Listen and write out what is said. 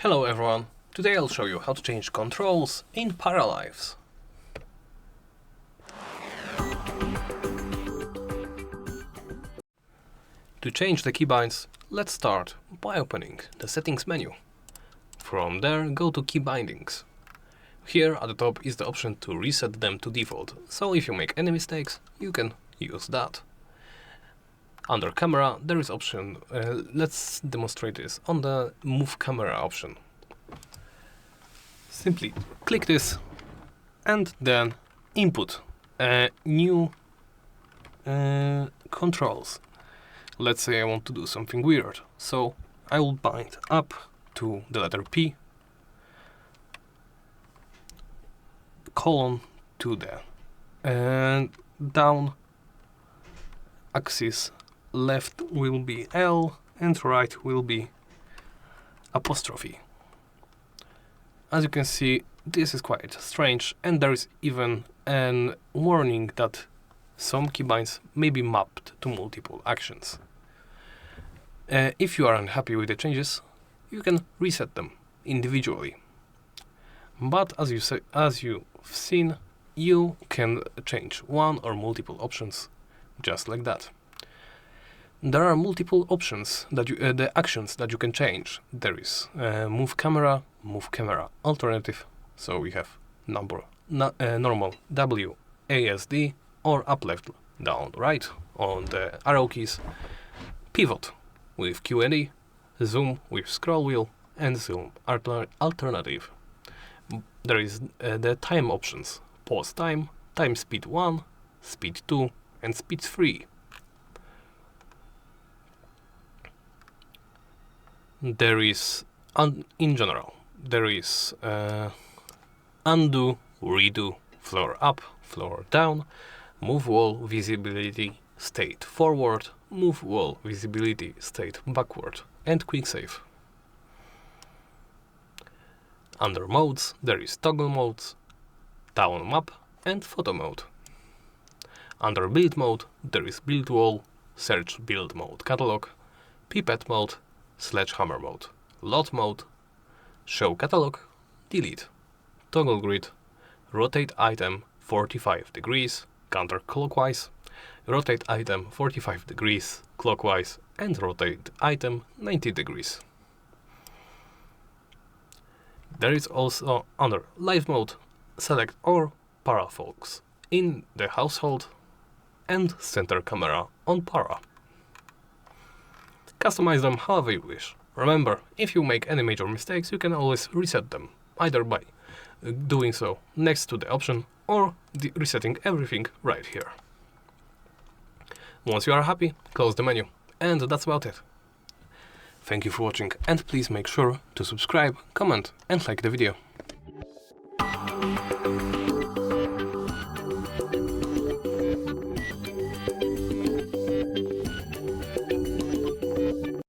Hello everyone, today I'll show you how to change controls in Paralives. To change the keybinds, let's start by opening the settings menu. From there, go to Keybindings. Here at the top is the option to reset them to default, so if you make any mistakes, you can use that. Under camera, there is option, let's demonstrate this on the move camera option. Simply click this and then input new controls. Let's say I want to do something weird, so I will bind up to the letter P, colon to the down axis, left will be L and right will be apostrophe. As you can see, this is quite strange, and there is even a warning that some keybinds may be mapped to multiple actions. If you are unhappy with the changes, you can reset them individually. But as you've seen, you can change one or multiple options just like that. There are multiple options that the actions that you can change. There is move camera alternative. So we have normal W, ASD, or up, left, down, right on the arrow keys. Pivot with Q and E, zoom with scroll wheel, and zoom alternative. There is the time options: pause time, time speed 1, speed 2, and speed 3. There is, in general, there is undo, redo, floor up, floor down, move wall visibility state forward, move wall visibility state backward, and quick save. Under modes, there is toggle modes, down map, and photo mode. Under build mode, there is build wall, search build mode catalog, pipette mode, sledgehammer mode, lot mode, show catalog, delete, toggle grid, rotate item 45 degrees counterclockwise, rotate item 45 degrees clockwise, and rotate item 90 degrees. There is also under live mode, select all parafocus in the household and center camera on para. Customize them however you wish. Remember, if you make any major mistakes, you can always reset them, either by doing so next to the option or resetting everything right here. Once you are happy, close the menu, and that's about it. Thank you for watching, and please make sure to subscribe, comment, and like the video.